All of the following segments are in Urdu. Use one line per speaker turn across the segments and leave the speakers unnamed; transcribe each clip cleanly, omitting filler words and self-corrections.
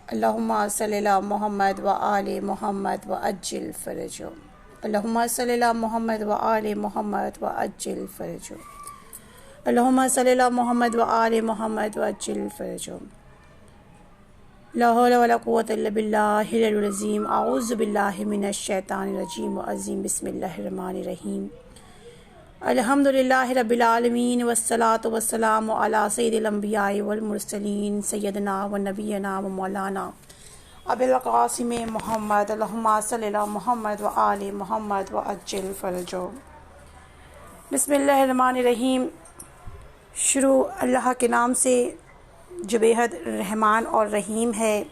اللہم صلی علی محمد و آل محمد و عجل فرجو اللہم صلی علی محمد و آل محمد و عجل فرجو اللہم صلی علی محمد و آل محمد و عجل فرجو لا حول ولا قوة الا باللہ العلی العظیم اعوذ باللہ من الشیطان الرجیم عظیم بسم اللہ الرحمن الرحیم الحمدللہ رب العالمین والصلاة والسلام علی سید الانبیاء والمرسلین سیدنا و نبینا و مولانا ابی القاسم محمد اللہم صلی علی محمد و آل محمد و عجل فرجو بسم اللہ الرحمن الرحیم۔ شروع اللہ کے نام سے جو بےحد رحمان اور رحیم ہے،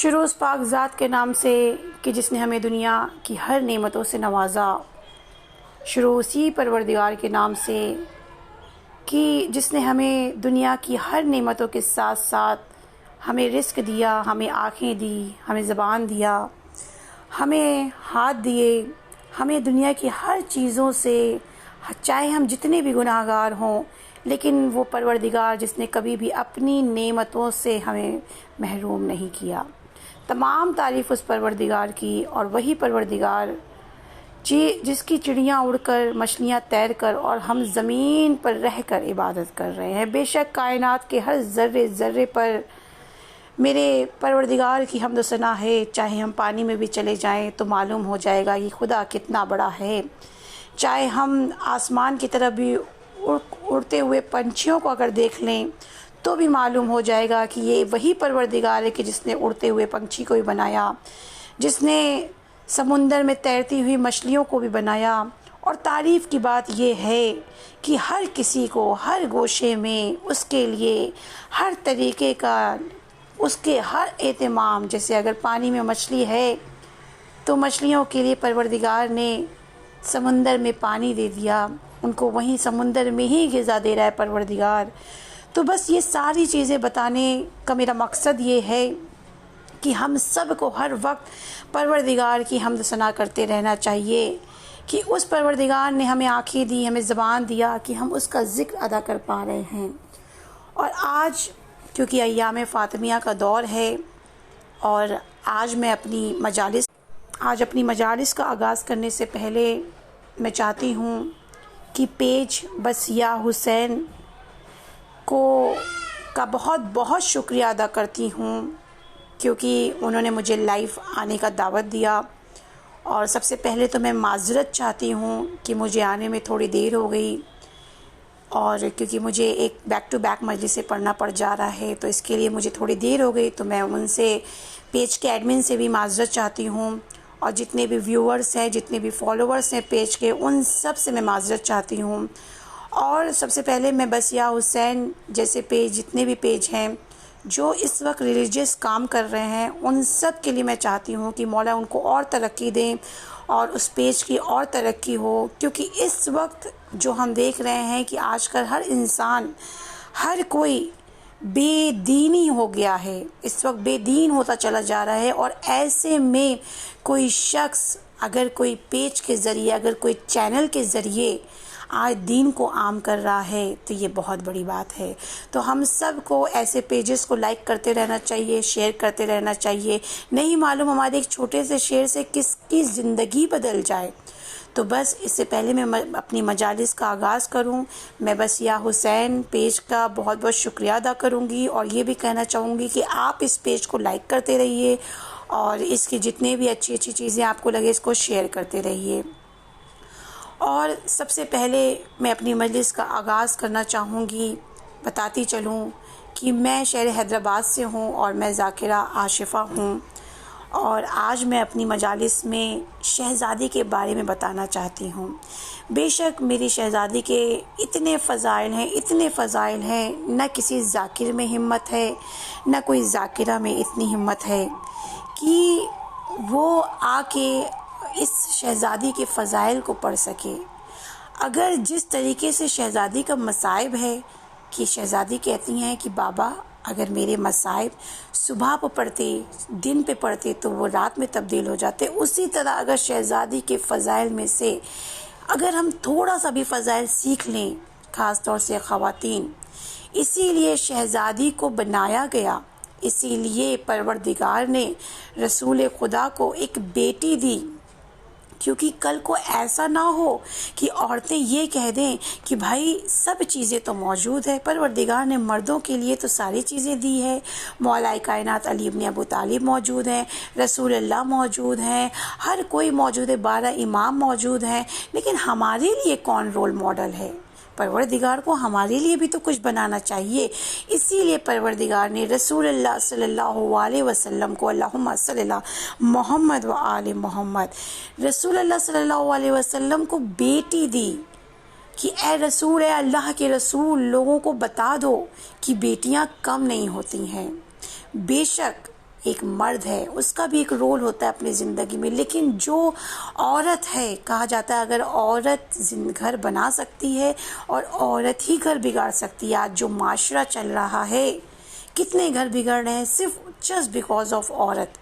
شروع اس پاک ذات کے نام سے کہ جس نے ہمیں دنیا کی ہر نعمتوں سے نوازا، شروع اسی پروردگار کے نام سے کہ جس نے ہمیں دنیا کی ہر نعمتوں کے ساتھ ساتھ ہمیں رزق دیا، ہمیں آنکھیں دی، ہمیں زبان دیا، ہمیں ہاتھ دیے، ہمیں دنیا کی ہر چیزوں سے، چاہے ہم جتنے بھی گناہ گار ہوں، لیکن وہ پروردگار جس نے کبھی بھی اپنی نعمتوں سے ہمیں محروم نہیں کیا۔ تمام تعریف اس پروردگار کی، اور وہی پروردگار جس کی چڑیاں اڑ کر، مچھلیاں تیر کر اور ہم زمین پر رہ کر عبادت کر رہے ہیں۔ بے شک کائنات کے ہر ذرے ذرے پر میرے پروردگار کی حمد و ثنا ہے۔ چاہے ہم پانی میں بھی چلے جائیں تو معلوم ہو جائے گا یہ خدا کتنا بڑا ہے، چاہے ہم آسمان کی طرف بھی اڑتے ہوئے پنچھیوں کو اگر دیکھ لیں تو بھی معلوم ہو جائے گا کہ یہ وہی پروردگار ہے کہ جس نے اڑتے ہوئے پنچھی کو بھی بنایا، جس نے سمندر میں تیرتی ہوئی مچھلیوں کو بھی بنایا۔ اور تعریف کی بات یہ ہے کہ ہر کسی کو ہر گوشے میں اس کے لیے ہر طریقے کا، اس کے ہر اہتمام، جیسے اگر پانی میں مچھلی ہے تو مچھلیوں کے لیے پروردگار نے سمندر میں پانی دے دیا، ان کو وہیں سمندر میں ہی غذا دے رہا ہے پروردگار۔ تو بس یہ ساری چیزیں بتانے کا میرا مقصد یہ ہے کہ ہم سب کو ہر وقت پروردگار کی حمد ثنا کرتے رہنا چاہیے کہ اس پروردگار نے ہمیں آنکھیں دی، ہمیں زبان دیا کہ ہم اس کا ذکر ادا کر پا رہے ہیں۔ اور آج کیونکہ ایام فاطمیہ کا دور ہے، اور آج اپنی مجالس کا آغاز کرنے سے پہلے میں چاہتی ہوں کہ پیج بسیہ حسین کا بہت بہت شکریہ ادا کرتی ہوں، کیونکہ انہوں نے مجھے لائیو آنے کا دعوت دیا۔ اور سب سے پہلے تو میں معذرت چاہتی ہوں کہ مجھے آنے میں تھوڑی دیر ہو گئی، اور کیونکہ مجھے ایک بیک ٹو بیک مجلس سے پڑھنا پڑ جا رہا ہے تو اس کے لیے مجھے تھوڑی دیر ہو گئی۔ تو میں ان سے، پیج کے ایڈمن سے بھی معذرت چاہتی ہوں، اور جتنے بھی ویورز ہیں، جتنے بھی فالوورز ہیں پیج کے، ان سب سے میں معذرت چاہتی ہوں۔ اور سب سے پہلے میں بسیہ حسین جیسے پیج، جتنے بھی پیج ہیں جو اس وقت ریلیجیس کام کر رہے ہیں، ان سب کے لیے میں چاہتی ہوں کہ مولا ان کو اور ترقی دیں اور اس پیج کی اور ترقی ہو، کیونکہ اس وقت جو ہم دیکھ رہے ہیں کہ آج کل ہر انسان، ہر کوئی بے دینی ہو گیا ہے، اس وقت بے دین ہوتا چلا جا رہا ہے۔ اور ایسے میں کوئی شخص اگر کوئی پیج کے ذریعے، اگر کوئی چینل کے ذریعے آج دین کو عام کر رہا ہے تو یہ بہت بڑی بات ہے۔ تو ہم سب کو ایسے پیجز کو لائک کرتے رہنا چاہیے، شیئر کرتے رہنا چاہیے۔ نہیں معلوم ہمارے ایک چھوٹے سے شیئر سے کس کی زندگی بدل جائے۔ تو بس اس سے پہلے میں اپنی مجالس کا آغاز کروں، میں بسیہ حسین پیج کا بہت بہت شکریہ ادا کروں گی، اور یہ بھی کہنا چاہوں گی کہ آپ اس پیج کو لائک کرتے رہیے، اور اس کی جتنے بھی اچھی اچھی چیزیں آپ کو لگے اس کو شیئر کرتے رہیے۔ اور سب سے پہلے میں اپنی مجلس کا آغاز کرنا چاہوں گی، بتاتی چلوں کہ میں شہر حیدرآباد سے ہوں اور میں ذاکرہ عاشفہ ہوں، اور آج میں اپنی مجالس میں شہزادی کے بارے میں بتانا چاہتی ہوں۔ بے شک میری شہزادی کے اتنے فضائل ہیں، نہ کسی ذاکر میں ہمت ہے، نہ کوئی ذاکرہ میں اتنی ہمت ہے کہ وہ آ کے اس شہزادی کے فضائل کو پڑھ سکے۔ اگر جس طریقے سے شہزادی کا مصائب ہے کہ شہزادی کہتی ہیں کہ بابا اگر میرے مصائب صبح پہ پڑھتے، دن پہ پڑھتے تو وہ رات میں تبدیل ہو جاتے، اسی طرح اگر شہزادی کے فضائل میں سے اگر ہم تھوڑا سا بھی فضائل سیکھ لیں، خاص طور سے خواتین، اسی لیے شہزادی کو بنایا گیا اسی لیے پروردگار نے رسول خدا کو ایک بیٹی دی، کیونکہ کل کو ایسا نہ ہو کہ عورتیں یہ کہہ دیں کہ بھائی سب چیزیں تو موجود ہے، پروردگار نے مردوں کے لیے تو ساری چیزیں دی ہے، مولا کائنات علی ابن ابو طالب موجود ہیں، رسول اللہ موجود ہیں، ہر کوئی موجود ہے، 12 امام موجود ہیں، لیکن ہمارے لیے کون رول ماڈل ہے؟ پروردگار کو ہمارے لیے بھی تو کچھ بنانا چاہیے۔ اسی لیے پروردگار نے رسول اللہ صلی اللہ علیہ وسلم کو، اللہم صلی اللہ محمد و آل محمد، رسول اللہ صلی اللہ علیہ وسلم کو بیٹی دی کہ اے رسول، اے اللہ کے رسول، لوگوں کو بتا دو کہ بیٹیاں کم نہیں ہوتی ہیں۔ بے شک ایک مرد ہے، اس کا بھی ایک رول ہوتا ہے اپنی زندگی میں، لیکن جو عورت ہے، کہا جاتا ہے اگر عورت گھر بنا سکتی ہے اور عورت ہی گھر بگاڑ سکتی ہے۔ آج جو معاشرہ چل رہا ہے، کتنے گھر بگڑ رہے ہیں صرف جسٹ بیکاز آف عورت،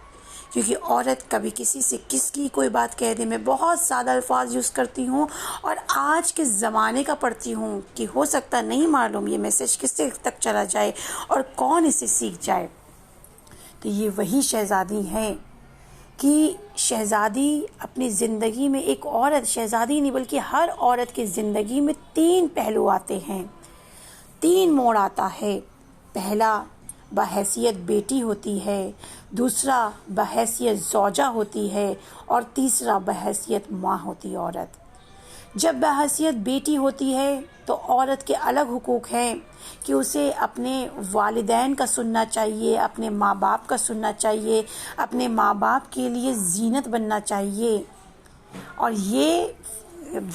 کیونکہ عورت کبھی کسی سے کس کی کوئی بات کہہ دے۔ میں بہت زیادہ الفاظ یوز کرتی ہوں اور آج کے زمانے کا پڑھتی ہوں کہ ہو سکتا نہیں معلوم یہ میسج کس تک چلا جائے اور کون اسے سیکھ جائے۔ تو یہ وہی شہزادی ہیں کہ شہزادی اپنی زندگی میں، ایک عورت شہزادی نہیں بلکہ ہر عورت کی زندگی میں 3 پہلو آتے ہیں، 3 موڑ آتا ہے۔ پہلا بحیثیت بیٹی ہوتی ہے، دوسرا بحیثیت زوجہ ہوتی ہے، اور تیسرا بحیثیت ماں ہوتی ہے عورت۔ جب بحیثیت بیٹی ہوتی ہے تو عورت کے الگ حقوق ہیں کہ اسے اپنے والدین کا سننا چاہیے، اپنے ماں باپ کا سننا چاہیے، اپنے ماں باپ کے لیے زینت بننا چاہیے، اور یہ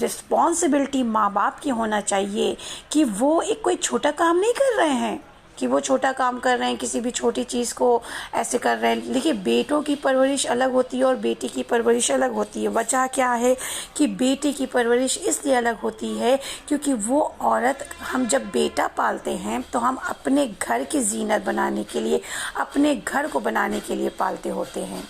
رسپانسبلٹی ماں باپ کی ہونا چاہیے کہ وہ ایک کوئی چھوٹا کام نہیں کر رہے ہیں، کہ وہ چھوٹا کام کر رہے ہیں، کسی بھی چھوٹی چیز کو ایسے کر رہے ہیں۔ دیکھیے بیٹوں کی پرورش الگ ہوتی ہے اور بیٹی کی پرورش الگ ہوتی ہے۔ وجہ کیا ہے کہ بیٹی کی پرورش اس لیے الگ ہوتی ہے کیونکہ وہ عورت، ہم جب بیٹا پالتے ہیں تو ہم اپنے گھر کی زینت بنانے کے لیے، اپنے گھر کو بنانے کے لیے پالتے ہوتے ہیں،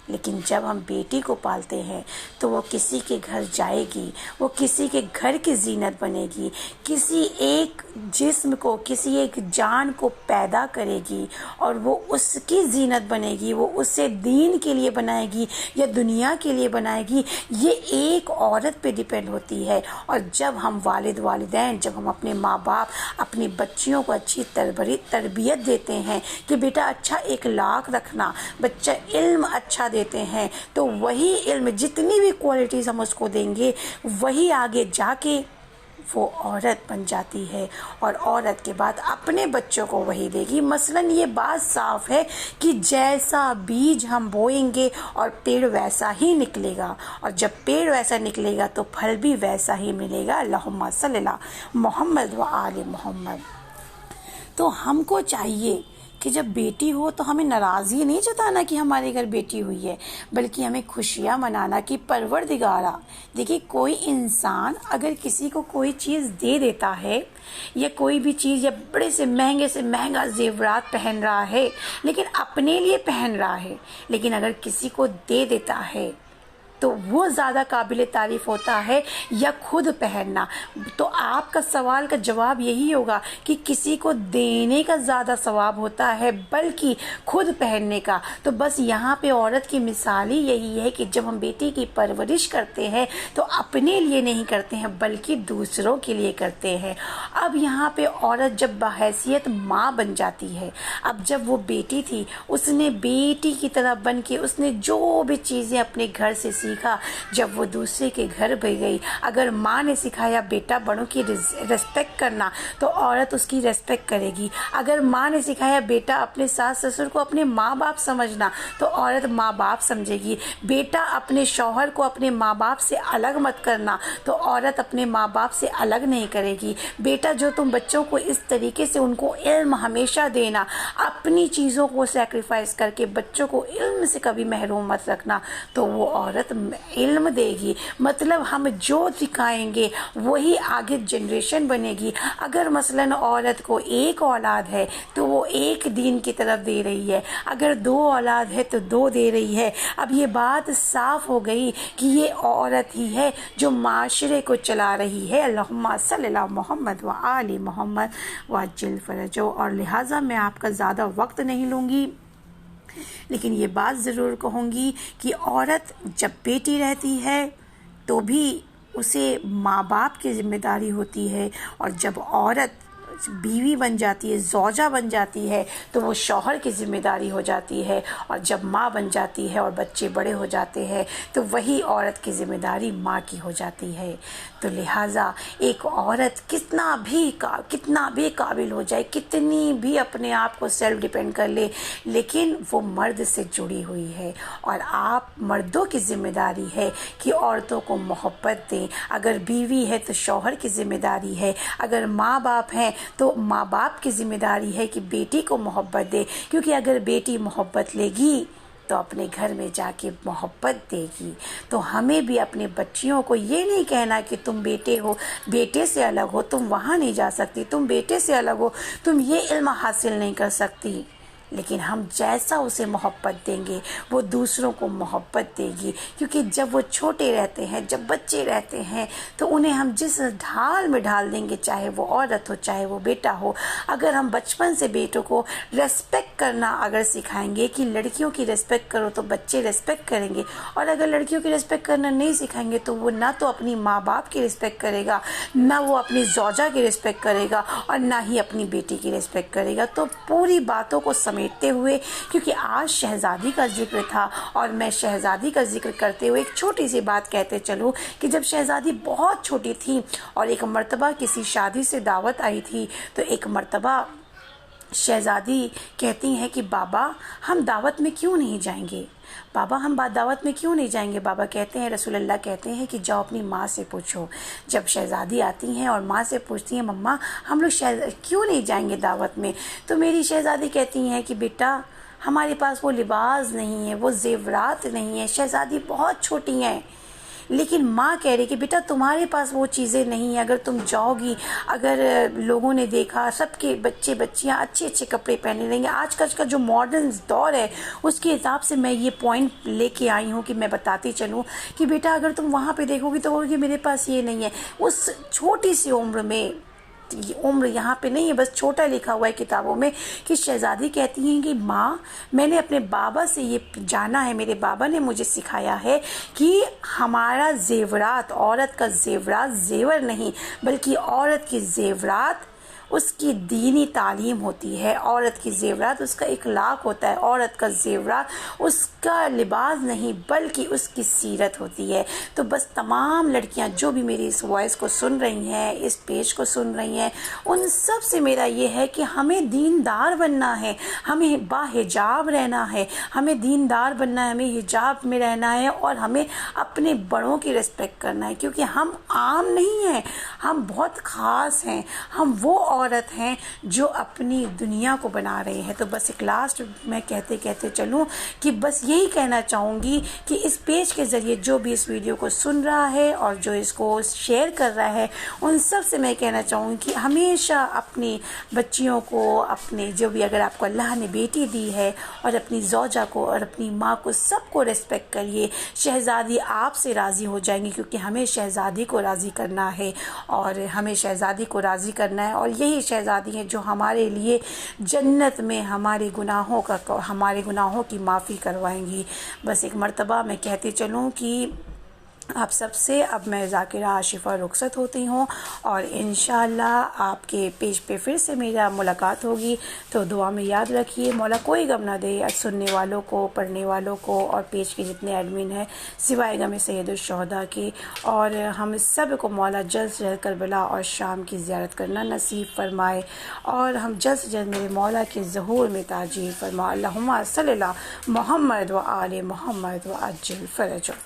لیکن جب ہم بیٹی کو پالتے ہیں تو وہ کسی کے گھر جائے گی، وہ کسی کے گھر کی زینت بنے گی، کسی ایک جسم کو، کسی ایک جان کو پیدا کرے گی اور وہ اس کی زینت بنے گی، وہ اسے دین کے لیے بنائے گی یا دنیا کے لیے بنائے گی۔ یہ ایک عورت پہ ڈیپینڈ ہوتی ہے۔ اور جب ہم والدین، جب ہم اپنے ماں باپ اپنی بچیوں کو اچھی تربیت دیتے ہیں کہ بیٹا اچھا اخلاق رکھنا، بچہ علم اچھا دیتے ہیں، تو وہی علم، جتنی بھی کوالٹیز ہم اس کو دیں گے، وہی آگے جا کے وہ عورت بن جاتی ہے، اور عورت کے بعد اپنے بچوں کو وہی دے گی۔ مثلاً یہ بات صاف ہے کہ جیسا بیج ہم بوئیں گے اور پیڑ ویسا ہی نکلے گا، اور جب پیڑ ویسا نکلے گا تو پھل بھی ویسا ہی ملے گا۔ اللہم صلی اللہ محمد و آل محمد۔ تو ہم کو چاہیے کہ جب بیٹی ہو تو ہمیں ناراضی نہیں جتانا کہ ہمارے گھر بیٹی ہوئی ہے، بلکہ ہمیں خوشیاں منانا کہ پروردگارا، دیکھیے کوئی انسان اگر کسی کو کوئی چیز دے دیتا ہے یا کوئی بھی چیز یا بڑے سے مہنگا زیورات پہن رہا ہے لیکن اپنے لیے پہن رہا ہے، لیکن اگر کسی کو دے دیتا ہے تو وہ زیادہ قابل تعریف ہوتا ہے یا خود پہننا۔ تو آپ کا سوال کا جواب یہی ہوگا کہ کسی کو دینے کا زیادہ ثواب ہوتا ہے بلکہ خود پہننے کا۔ تو بس یہاں پہ عورت کی مثال ہی یہی ہے کہ جب ہم بیٹی کی پرورش کرتے ہیں تو اپنے لیے نہیں کرتے ہیں بلکہ دوسروں کے لیے کرتے ہیں۔ اب یہاں پہ عورت جب بحیثیت ماں بن جاتی ہے، اب جب وہ بیٹی تھی، اس نے بیٹی کی طرح بن کے اس نے جو بھی چیزیں اپنے گھر سے سیکھا، جب وہ دوسرے کے گھر بھی گئی، اگر ماں نے سکھایا بیٹا بڑوں کی ریسپیکٹ کرنا تو عورت اس کی ریسپیکٹ کرے گی، اگر ماں نے سکھایا بیٹا اپنے ساس سسر کو اپنے ماں باپ سمجھنا تو عورت ماں باپ سمجھے گی، بیٹا اپنے شوہر کو اپنے ماں باپ سے الگ مت کرنا تو عورت اپنے ماں باپ سے الگ نہیں کرے گی، بیٹا جو تم بچوں کو اس طریقے سے ان کو علم ہمیشہ دینا، اپنی چیزوں کو سیکریفائس کر کے بچوں کو علم سے کبھی محروم مت رکھنا، تو وہ عورت علم دے گی، مطلب ہم جو سکھائیں گے وہی آگے جنریشن بنے گی۔ اگر مثلاً عورت کو ایک اولاد ہے تو وہ ایک دین کی طرف دے رہی ہے، اگر 2 اولاد ہے تو 2 دے رہی ہے۔ اب یہ بات صاف ہو گئی کہ یہ عورت ہی ہے جو معاشرے کو چلا رہی ہے۔ اللہم صلی اللہ محمد و آل محمد وعجل فرجہ۔ اور لہٰذا میں آپ کا زیادہ وقت نہیں لوں گی، لیکن یہ بات ضرور کہوں گی کہ عورت جب بیٹی رہتی ہے تو بھی اسے ماں باپ کی ذمہ داری ہوتی ہے، اور جب عورت بیوی بن جاتی ہے، زوجہ بن جاتی ہے، تو وہ شوہر کی ذمہ داری ہو جاتی ہے، اور جب ماں بن جاتی ہے اور بچے بڑے ہو جاتے ہیں تو وہی عورت کی ذمہ داری ماں کی ہو جاتی ہے۔ تو لہٰذا ایک عورت کتنا بھی قابل ہو جائے، کتنی بھی اپنے آپ کو سیلف ڈیپینڈ کر لے، لیکن وہ مرد سے جڑی ہوئی ہے، اور آپ مردوں کی ذمہ داری ہے کہ عورتوں کو محبت دیں۔ اگر بیوی ہے تو شوہر کی ذمہ داری ہے، اگر ماں باپ ہیں تو ماں باپ کی ذمہ داری ہے کہ بیٹی کو محبت دے، کیونکہ اگر بیٹی محبت لے گی تو اپنے گھر میں جا کے محبت دے گی۔ تو ہمیں بھی اپنے بچیوں کو یہ نہیں کہنا کہ تم بیٹے ہو، بیٹے سے الگ ہو، تم وہاں نہیں جا سکتی، تم بیٹے سے الگ ہو، تم یہ علم حاصل نہیں کر سکتی، لیکن ہم جیسا اسے محبت دیں گے وہ دوسروں کو محبت دے گی، کیونکہ جب وہ چھوٹے رہتے ہیں، جب بچے رہتے ہیں تو انہیں ہم جس ڈھال میں ڈال دیں گے، چاہے وہ عورت ہو چاہے وہ بیٹا ہو، اگر ہم بچپن سے بیٹوں کو ریسپیکٹ کرنا اگر سکھائیں گے کہ لڑکیوں کی ریسپیکٹ کرو تو بچے ریسپیکٹ کریں گے، اور اگر لڑکیوں کی ریسپیکٹ کرنا نہیں سکھائیں گے تو وہ نہ تو اپنی ماں باپ کی ریسپیکٹ کرے گا، نہ وہ اپنی زوجہ کی ریسپیکٹ کرے گا، اور نہ ہی اپنی بیٹی کی ریسپیکٹ کرے گا۔ تو پوری باتوں کو سمیٹتے ہوئے، کیونکہ آج شہزادی کا ذکر تھا اور میں شہزادی کا ذکر کرتے ہوئے ایک چھوٹی سی بات کہتے چلوں کہ جب شہزادی بہت چھوٹی تھی اور ایک مرتبہ کسی شادی سے دعوت آئی تھی، تو ایک مرتبہ شہزادی کہتی ہیں کہ بابا ہم دعوت میں کیوں نہیں جائیں گے، بابا ہم دعوت میں کیوں نہیں جائیں گے؟ بابا کہتے ہیں، رسول اللہ کہتے ہیں کہ جاؤ اپنی ماں سے پوچھو۔ جب شہزادی آتی ہیں اور ماں سے پوچھتی ہیں مما ہم لوگ کیوں نہیں جائیں گے دعوت میں، تو میری شہزادی کہتی ہیں کہ بیٹا ہمارے پاس وہ لباس نہیں ہے، وہ زیورات نہیں ہیں۔ شہزادی بہت چھوٹی ہیں، لیکن ماں کہہ رہی کہ بیٹا تمہارے پاس وہ چیزیں نہیں ہیں، اگر تم جاؤ گی، اگر لوگوں نے دیکھا سب کے بچے بچیاں اچھے اچھے کپڑے پہنے رہیں گے، آج کل کا جو ماڈرن دور ہے اس کے حساب سے میں یہ پوائنٹ لے کے آئی ہوں کہ میں بتاتی چلوں کہ بیٹا اگر تم وہاں پہ دیکھو گی تو وہ کہ میرے پاس یہ نہیں ہے۔ اس چھوٹی سی عمر میں، عمر یہاں پہ نہیں ہے، بس چھوٹا لکھا ہوا ہے کتابوں میں، کہ شہزادی کہتی ہیں کہ ماں میں نے اپنے بابا سے یہ جانا ہے، میرے بابا نے مجھے سکھایا ہے کہ ہمارا زیورات، عورت کا زیورات زیور نہیں بلکہ عورت کی زیورات اس کی دینی تعلیم ہوتی ہے، عورت کی زیورات اس کا اخلاق ہوتا ہے، عورت کا زیورات اس کا لباس نہیں بلکہ اس کی سیرت ہوتی ہے۔ تو بس تمام لڑکیاں جو بھی میری اس وائس کو سن رہی ہیں، اس پیج کو سن رہی ہیں، ان سب سے میرا یہ ہے کہ ہمیں دیندار بننا ہے، ہمیں باحجاب رہنا ہے، ہمیں دیندار بننا ہے، ہمیں حجاب میں رہنا ہے، اور ہمیں اپنے بڑوں کی ریسپیکٹ کرنا ہے، کیونکہ ہم عام نہیں ہیں، ہم بہت خاص ہیں، ہم وہ عورت ہیں جو اپنی دنیا کو بنا رہے ہیں۔ تو بس ایک لاسٹ میں کہتے کہتے چلوں کہ بس یہی کہنا چاہوں گی کہ اس پیج کے ذریعے جو بھی اس ویڈیو کو سن رہا ہے اور جو اس کو شیئر کر رہا ہے، ان سب سے میں کہنا چاہوں گی کہ ہمیشہ اپنی بچیوں کو، اپنے جو بھی اگر آپ کو اللہ نے بیٹی دی ہے، اور اپنی زوجہ کو اور اپنی ماں کو، سب کو ریسپیکٹ کریے۔ شہزادی آپ سے راضی ہو جائیں گی، کیونکہ ہمیں شہزادی کو راضی کرنا ہے، اور ہمیں شہزادی کو راضی کرنا ہے، اور یہی شہزادی ہیں جو ہمارے لیے جنت میں ہمارے گناہوں کی معافی کروائیں گی۔ بس ایک مرتبہ میں کہتے چلوں کہ آپ سب سے اب میں ذاکرہ عاشفہ رخصت ہوتی ہوں، اور انشاءاللہ آپ کے پیج پہ پھر سے میرا ملاقات ہوگی۔ تو دعا میں یاد رکھیے، مولا کوئی غم نہ دے سننے والوں کو، پڑھنے والوں کو، اور پیج کے جتنے ایڈمن ہیں سوائے غم سید الشہداء کے، اور ہم سب کو مولا جلد سے جلد کربلا اور شام کی زیارت کرنا نصیب فرمائے، اور ہم جلد سے جلد میرے مولا کے ظہور میں تاجیل فرما۔ اللہم صلی اللہ محمد و آل محمد و عجل فرجہ۔